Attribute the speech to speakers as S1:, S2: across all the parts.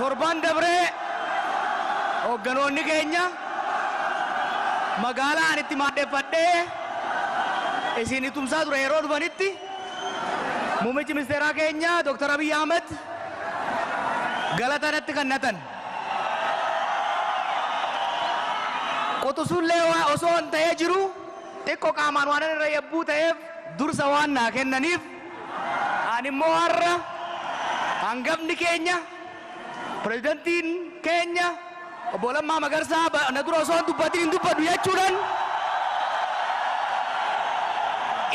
S1: torban dabre hogganoonni keenya magaalaa itti maaddeeffadhee isin tumsaa ture yeroo dhufanitti muummichi ministeeraa keenya Dr. Abiy Ahmed galatanatti kannatan qotusullee osoo hin ta'ee jiru xiqqoo qaamaan waan irra yabbuu ta'eef dursa waan naa kennaniif ani immoo har'a hangafni keenya pirezidantiin keenya obbo Lammaa Magarsaa na dura osoo dubbatiin hin dubbadhu jechuudhaan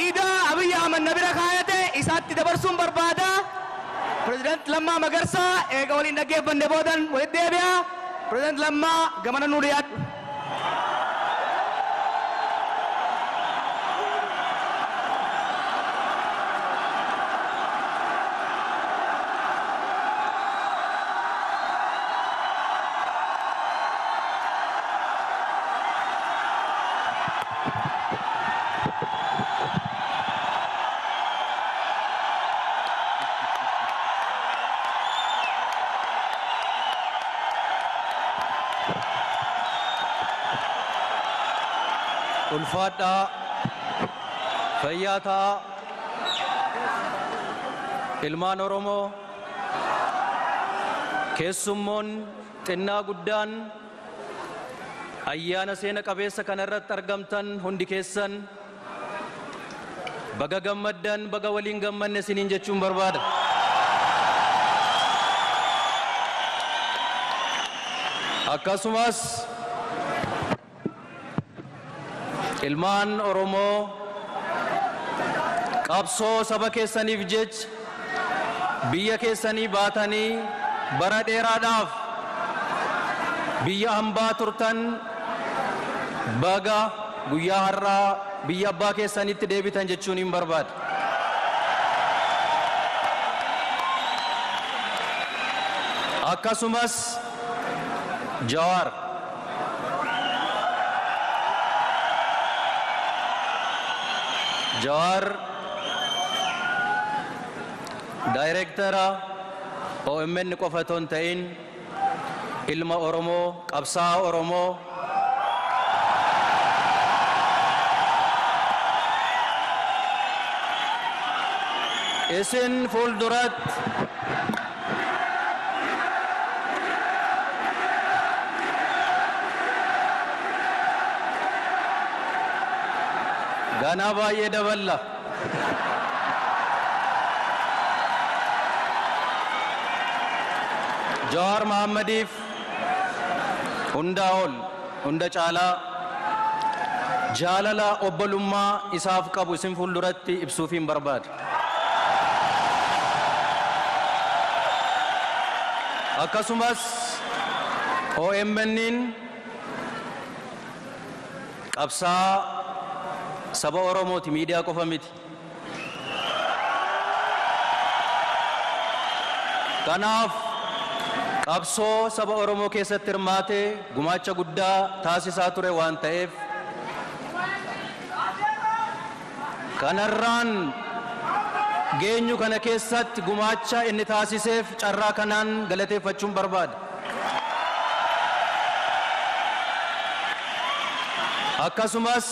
S1: ida Abiy Ahmed na bira kaayate isaatti dabarsuun barbaada. President Lammaa Magarsaa eega waliin dhaggeeffanne boodan walitti deebi'a. President Lammaa gamana nuu dhiyaadhu.
S2: ulfaadha fayyaataa ilmaan Oromoo keessummoon xinnaa guddaan ayyaana seena qabeessa kana irratti argamtan hundi keessan baga gammaddan baga waliin gammanne isiniin jechuun barbaada. Akkasumas ilmaan Oromoo qabsoo saba keessaniif jecha biyya keessanii baatanii bara dheeraadhaaf biyya hambaa turtan baga guyyaa har'aa biyya abbaa keessanitti deebitan jechuun hin barbaada. Akkasumas Jawar Directora OMN qofaton ta'in ilma Oromoo qabsaa Oromoo isin fuuldurat ganaa baay'ee daballa. Jawar Mohammadiif hunda caalaa jaalala obbolummaa isaaf qabu isin fuulduratti ibsuuf hin barbaada. Akkasumas OMN'n qabsaa saba Oromooti miidiyaa qofa miti. Kanaaf qabsoo saba Oromoo keessatti hirmaatee gumaacha guddaa taasisaa ture waan ta'eef kanarraan geenyu kana keessatti gumaacha inni taasiseef carraa kanaan galateeffachuun barbaada. Akkasumas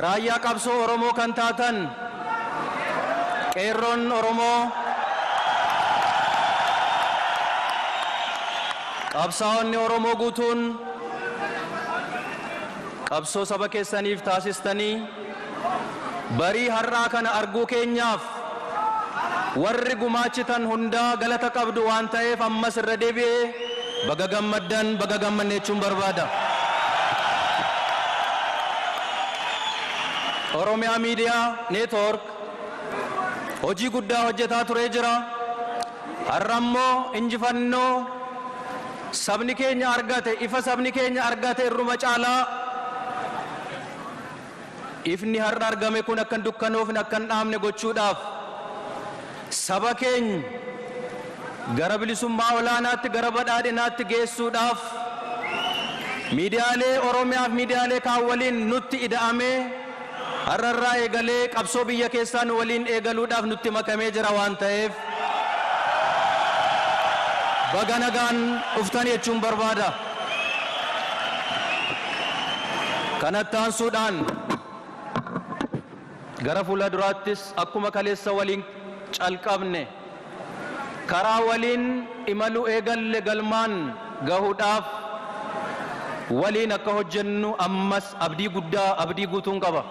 S2: raayyaa qabsoo Oromoo kan taatan qeerroon Oromoo qabsaa'onni Oromoo guutuun qabsoo saba keessaniif taasistanii barii har'aa kana arguu keenyaaf warri gumaachitan hundaa galata qabdu waan ta'eef ammas irra deebi'ee baga gammaddan baga gammanne jechuun barbaada. Oromiyaa Miidiyaa Neetwoork hojii guddaa hojjetaa turee jira. Har'a immoo injifannoo sabni keenya argate ifa sabni keenya argate irruma caalaa ifni har'a argame kun akkan dukkanoofne akkan dhaamne gochuudhaaf saba keenya gara bilisummaa olaanaatti gara badhaadhinaatti geessuudhaaf miidiyaalee Oromiyaaf miidiyaalee kaan waliin nutti ida'amee har'arraa eegalee qabsoo biyya keessaa nu waliin eegaluudhaaf nutti makamee jira waan ta'eef baga nagaan dhuftanii jechuun barbaada. Kanatti aansuudhaan gara fuula duraattis akkuma kaleessa waliin calqabne karaa waliin imaluu eegalle galmaan gahuudhaaf waliin akka hojjennu ammas abdii guddaa abdii guutuun qaba.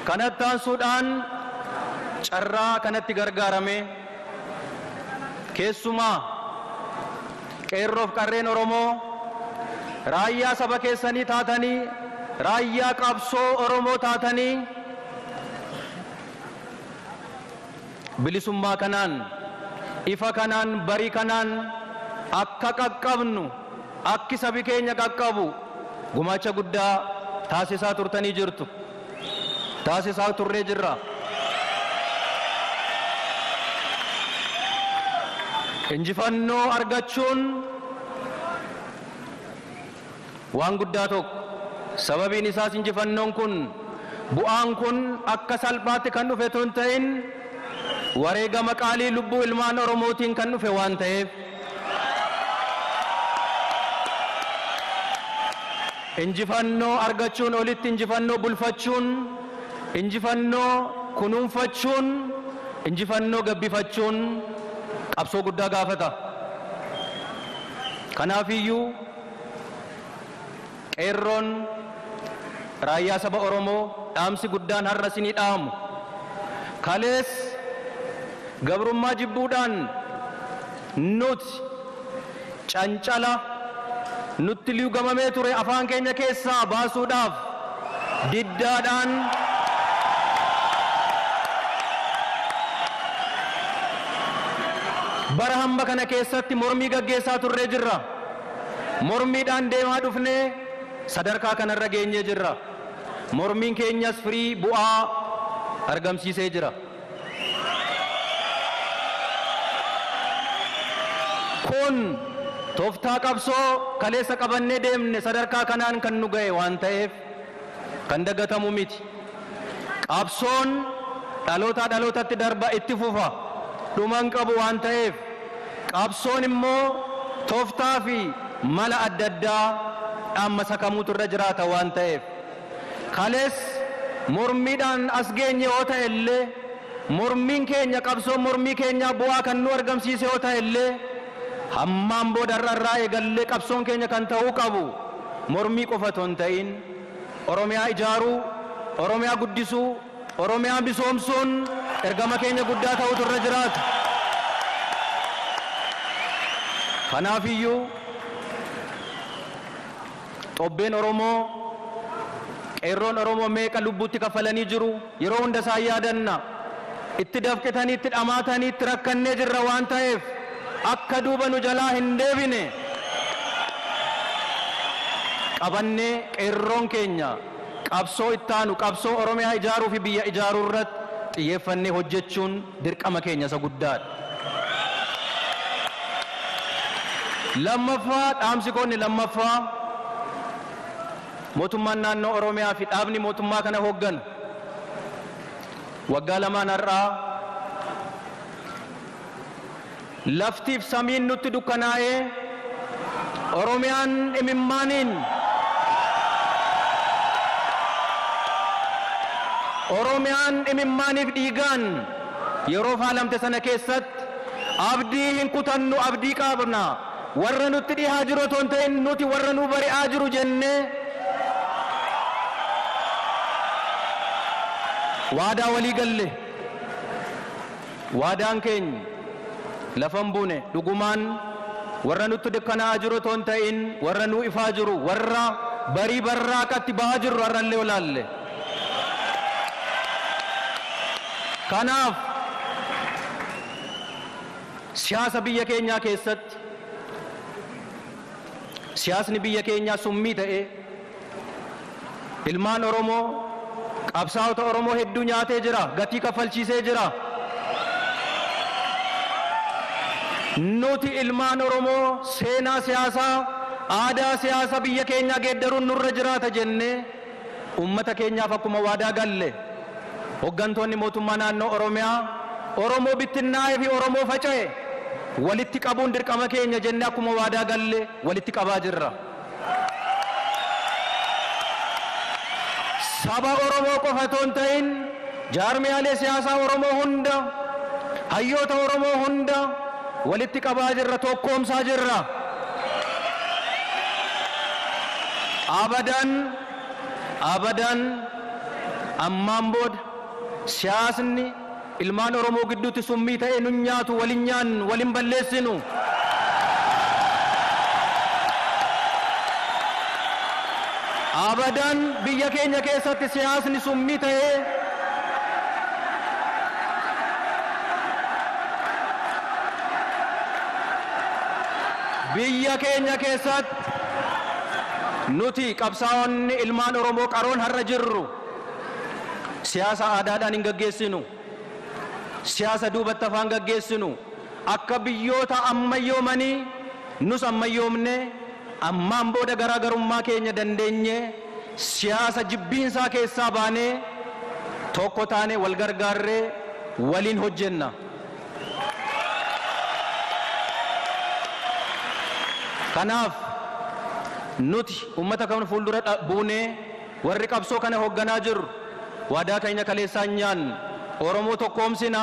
S2: Kanatti aansuudhaan carraa kanatti gargaarame keessumaa qeerroof qarreen Oromoo raayyaa saba keessanii taatanii raayyaa qabsoo Oromoo taatanii bilisummaa kanaan ifa kanaan barii kanaan akka qaqqabnu akki sabi keenya qaqqabu gumaacha guddaa taasisaa turtanii jirtu. Taasisaa turree jirra. Injifannoo argachuun waan guddaa tokko. Sababiin isaas injifannoon kun bu'aan kun akka salphaatti kan dhufe osoo hin ta'in wareegama qaalii lubbuu ilmaan Oromootiin kan dhufe waan ta'eef injifannoo argachuun olitti injifannoo bulfachuun injifannoo kunuunfachuun injifannoo gabbifachuun qabsoo guddaa gaafata. Kanaafiyyuu qeerroon raayyaa saba Oromoo dhaamsi guddaan har'a isinii dhaamu kalees gabrummaa jibbuudhaan nuti cancala nutti liugamamee ture afaan keenya keessaa baasuudhaaf diddaadhaan bara hamba kana keessatti mormii gaggeessaa turree jirra. Mormiidhaan deemaa dhufnee sadarkaa kanarra geenyee jirra. Mormiin keenyas firii bu'aa argamsiisee jira. Kun tooftaa qabsoo kaleessa qabannee deemne sadarkaa kanaan kan nu ga'e waan ta'eef kan dagatamu miti. Qabsoon dhalootaa dhalootatti darba itti fufa dhuman qabu waan ta'eef qabsoon immoo tooftaa fi mala adda addaa dhaamma sakamuutu irra jiraata waan ta'eef kalees mormiidhaan as geenye yoo ta'e illee mormiin keenya qabsoon mormii keenyaa bu'aa kan nu argamsiise yoo ta'e illee hammaan booda irraa eegallee qabsoon keenya kan ta'uu qabu mormii qofa osoo hin ta'in Oromiyaa ijaaruu, Oromiyaa guddisuu, Oromiyaa misoomsuun ergama keenya guddaa ta'utu irra jiraata. Kanaafiyyuu xobbeen Oromoo qeerroon Oromoo meeqa lubbuutti kaffalanii jiru yeroo hunda isaa yaadanna. Itti dafqitanii itti dhamaatanii itti rakkannee jirra waan ta'eef akka duuba nu jalaa hin deebine qabannee qeerroon keenya qabsoo ittaanu qabsoo Oromiyaa ijaaruu fi biyya ijaaruu irratti xiyyeeffannee hojjechuun dirqama keenya isa guddaadha. Lammaffaa dhaamsi koonni lammaffaa mootummaan naannoo Oromiyaa fi dhaabni mootummaa kana hoogganu waggaa lamaan har'aa laftiif samiin nutti dukkanaa'ee Oromiyaan imimmaaniin Oromiyaan imimmaaniif dhiigaan yeroo faalamte sana keessatti abdii hin kutannu abdii qabna warra nutti dhihaa jiru otoo hin ta'in nuti warra nu bari'aa jiru jennee waadaa walii galle. Waadaan keenya lafan buune dhugumaan warra nutti dukkanaa'aa jiru otoo hin ta'in warra nu ifaa jiru warra barii barraaqatti bahaa jiru har'allee olaalle. Kanaaf siyaasa biyya keenyaa keessatti siyaasni biyya keenyaa summii ta'e ilmaan Oromoo qabsaa'ota Oromoo hedduu nyaatee jira, gatii kaffalchiisee jira. Nuti ilmaan Oromoo seenaa siyaasaa aadaa siyaasa biyya keenyaa geeddaruun nurra jiraata jennee ummata keenyaaf akkuma waadaa galle hooggantoonni mootummaa naannoo Oromiyaa Oromoo bittinnaa'ee fi Oromoo faca'e walitti qabuun dirqama keenya jennee akkuma waadaa galle walitti qabaa jirra. Saba Oromoo qofa otoo hin ta'in jaarmiyaalee siyaasaa Oromoo hunda, hayyoota Oromoo hunda walitti qabaa jirra, tokkoomsaa jirra. Abadan ammaan booda siyaasni ilmaan Oromoo gidduutti summii ta'ee nun nyaatu, walin nyaannu, walin balleessinu. Abadan biyya keenya keessatti siyaasni summii ta'ee biyya keenya keessatti nuti qabsaa'onni ilmaan Oromoo qaroon har'a jirru siyaasa aadaadhaan hin gaggeessinu, siyaasa duubatti afaan gaggeessinu. Akka biyyoota ammayyoomanii nus ammayyoomne ammaan booda garaagarummaa keenya dandeenye siyaasa jibbiinsaa keessaa baanee tokko taanee wal gargaarree waliin hojjenna. Kanaaf nuti ummata kana fuuldura buunee warri qabsoo kana hoogganaa jirru waadaa keenya kaleessaan nyaannu Oromoo tokkoomsina,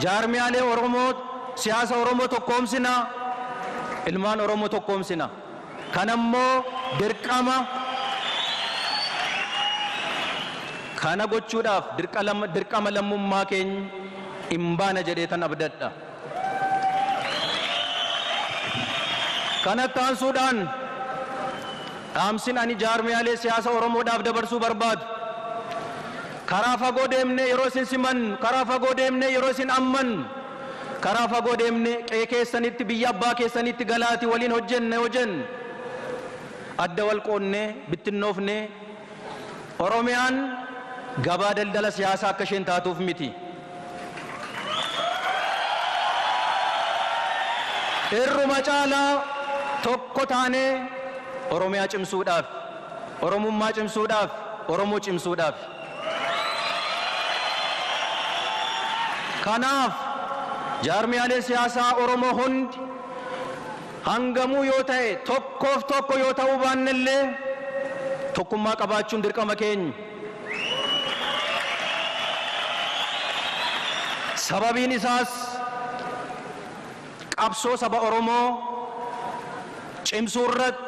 S2: jaarmiyaalee Oromoo, siyaasa Oromoo tokkoomsina, ilmaan Oromoo tokkoomsina. Kanammoo kana gochuudhaaf dirqama lammummaa keenya hin baana jedhee tan abdadha. Kanatti aansuudhaan dhaamsin ani jaarmiyaalee siyaasa Oromoodhaaf dabarsuu barbaadu. Karaa fagoo deemnee yeroo isin simannu, karaa fagoo deemnee yeroo isin ammannu, karaa fagoo deemnee qe'ee keessanitti, biyya abbaa keessanitti galaati waliin hojjennu. Adda wal qoonnee bittinnoofnee Oromiyaan gabaa daldala siyaasaa akka isheen taatuuf miti. Irruma caalaa tokko taanee Oromiyaa cimsuudhaaf, Oromummaa cimsuudhaaf, Oromoo cimsuudhaaf. Kanaaf jaarmiyaalee siyaasaa Oromoo hundi hangamuu yoo ta'e tokkoof tokko yoo ta'uu baannellee tokkummaa qabaachuun dirqama keenya. Sababiin isaas qabsoo saba Oromoo cimsuu irratti,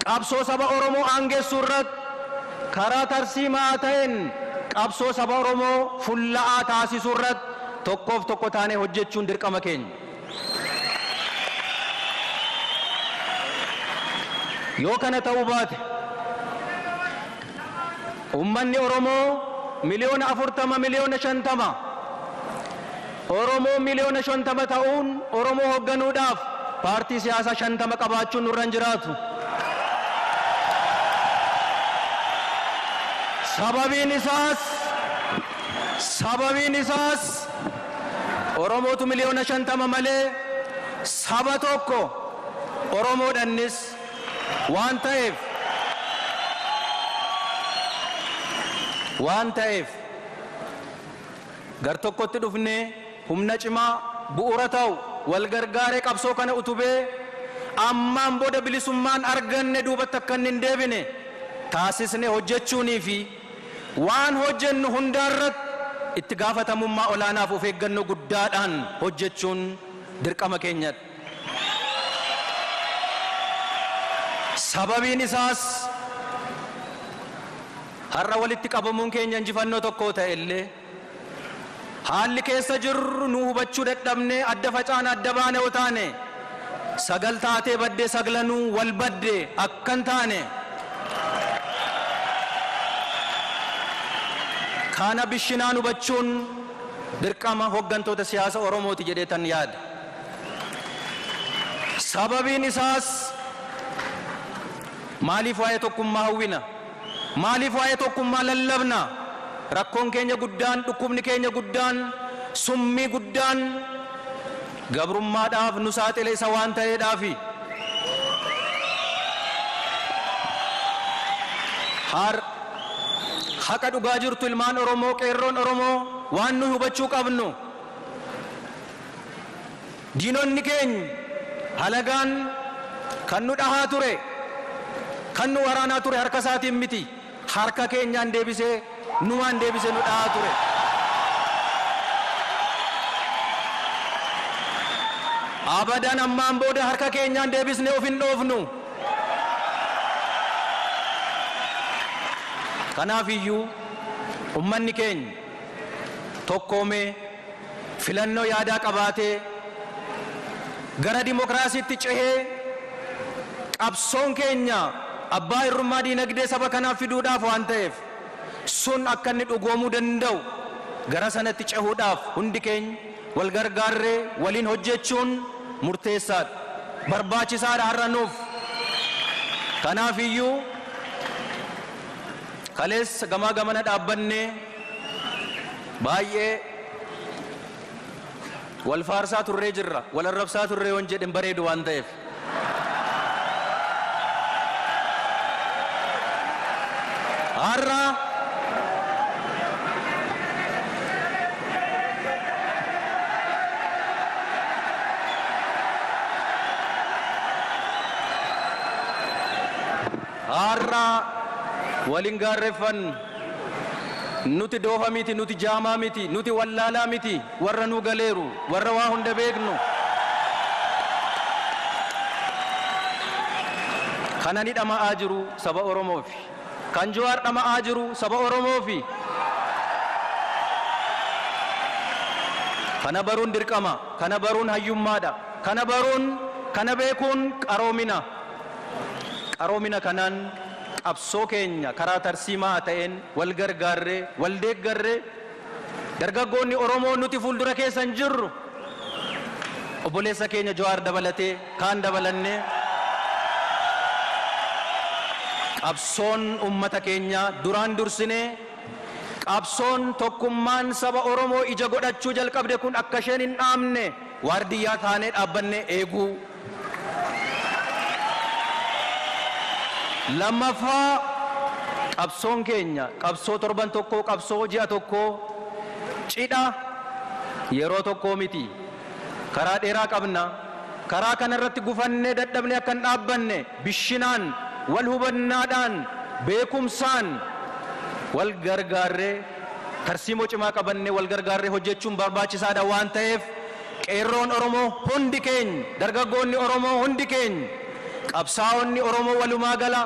S2: qabsoo saba Oromoo aangeessuu irratti karaa tarsiimaa ta'een qabsoo saba Oromoo fulla'aa taasisuu irratti tokkoof tokko taanee hojjechuun dirqama keenya. Yoo kana ta'uu baate ummanni Oromoo miliyoona 40, miliyoona 50, Oromoo miliyoona 50 ta'uun Oromoo hoogganuudhaaf paartii siyaasaa 50 qabaachuun nurra hin jiraatu. Sababiin isaas Oromootu miliyoona 50 malee saba tokko Oromoodhannis waan ta'eef gar tokkotti dhufnee humna cimaa bu'uura ta'u wal gargaaree qabsoo kana utubee ammaan booda bilisummaan arganne duubatti akka hin deebine taasisne hojjechuunii fi waan hojjennu hundaarratti itti gaafatamummaa olaanaaf of eeggannoo guddaadhaan hojjechuun dirqama keenyadha. Sababiin isaas har'a walitti qabamuun keenya injifannoo tokko ta'e illee haalli keessa jirru nu hubachuu dadhabnee adda facaan adda baane yoo taane sagal taatee baddee saglanuu wal badde akkan taane kana bishinaan hubachuun dirqama hooggantoota siyaasa Oromooti jedhee tan yaada. Sababiin isaas maaliif waa'ee tokkummaa hawwina? Maaliif waa'ee tokkummaa lallabna? Rakkoon keenya guddaan, dhukkubni keenya guddaan, summii guddaan gabrummaadhaaf nu saaxile isa waan ta'eedhaafi. haqa dhugaa jirtu ilmaan Oromoo qeerroon Oromoo waan nu hubachuu qabnu diinonni keenya halagaan kan nu dhahaa ture kan nu waraanaa ture harka isaatiin miti harka keenyaan deebisee numaan deebisee nu dhahaa ture. Abadan ammaan booda harka keenyaan deebisnee of hin dhoofnu. Kanaaf iyyuu ummanni keenya tokkoomee filannoo yaadaa qabaatee gara dimokiraasiitti cehee qabsoon keenya abbaa hirrummaa diinagdee saba kanaaf fiduudhaaf waan ta'eef sun akka inni dhugoomuu danda'u gara sanatti cehuudhaaf hundi keenya wal gargaarree waliin hojjechuun murteessaadha, barbaachisaadha har'a nuuf. Kanaaf iyyuu kaleessa gamaa gamana dhaabbannee baay'ee wal faarsaa turree jirra, wal arrabsaa turree waan jedhen bareedu waan ta'eef. Har'a waliin gaarreeffannu nuti doofa miti, nuti jaamaa miti, nuti wallaalaa miti, warra nu galeeru, warra waa hunda beeknu. Kana ni dhama'aa jiru saba Oromoofi, kan Jawaar dhama'aa jiru saba Oromoofi. Kana baruun dirqama, kana baruun hayyummaadha, kana beekuun qaroomina. Qaroomina kanaan qabsoo keenya karaa tarsiimaa ta'een wal gargaarree wal deeggarree dargaggoonni Oromoo nuti fuuldura keessan jirru obboleessa keenya Jawaar dabalatee kaan dabalannee qabsoon ummata keenya duraan dursinee qabsoon tokkummaan saba Oromoo ija godhachuu jalqabde kun akka isheen hin dhaamne waardiyyaa taanee dhaabbannee eeguu. Lammaffaa qabsoon keenya qabsoo torban tokko, qabsoo ji'a tokko, cidha yeroo tokko miti, karaa dheeraa qabna. Karaa kanarratti gufannee dadhabnee akka hin dhaabbanne bishinaan wal hubannaadhaan beekumsaan wal gargaarree tarsiimoo cimaa qabannee wal gargaarree hojjechuun barbaachisaadha waan ta'eef qeerroon Oromoo hundi keenya, dargaggoonni Oromoo hundi keenya, qabsaa'onni Oromoo walumaa gala,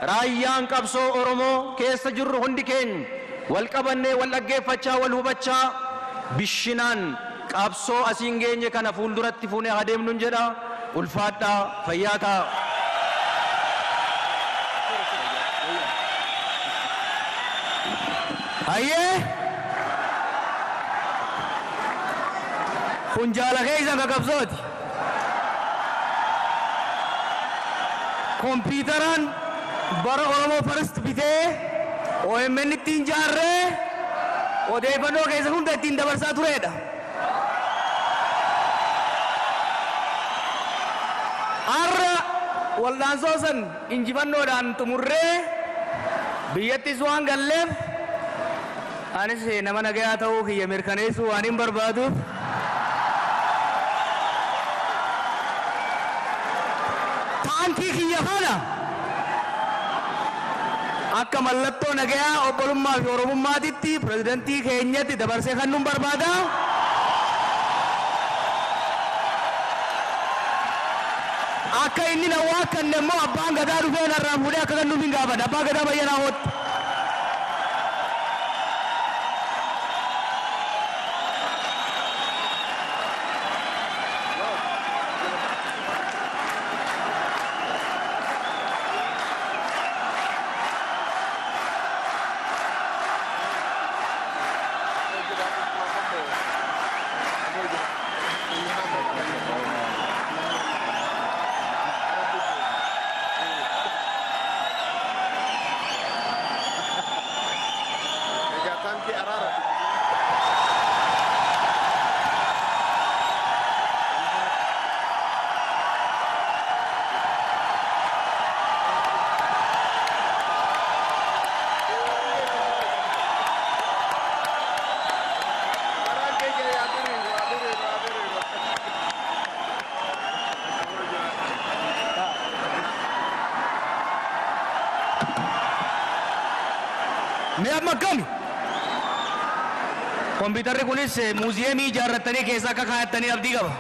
S2: raayyaan qabsoo Oromoo keessa jirru hundi keenya wal qabannee wal dhaggeeffachaa wal hubachaa bishinaan qabsoo asiin geenye kana fuulduratti fuunee adeemnu jedha. Ulfaadhaa, fayyaa ta'a.
S1: Hayyee kun jaala keessa ka qabsooti. Kompiitaraan bara Oromoo First bitee OMN ittiin jaarree odeeffannoo keessa hunda ittiin dabarsaa turedha. Har'a waldaansoo san injifannoodhaan xumurree biyyattis waan galleef anis nama nagayaa ta'uu kiyya mirkaneessuu waan hin barbaaduuf taankii kiyya kana akka mallattoo nagayaa obbolummaa fi oromummaatitti pirezidantii keenyatti dabarsee kan nun barbaada. Akka inni na waa kanne immoo abbaan gadaa dhufee narraa fuudhee akka kan nuuf hin gaafadha. Abbaa gadaa bayyanaa hootti. Mee amma akkami? Kompiitarri kunis muuziyeemii ijaarrattanii keessa akka kaa'attanii abdii qaba.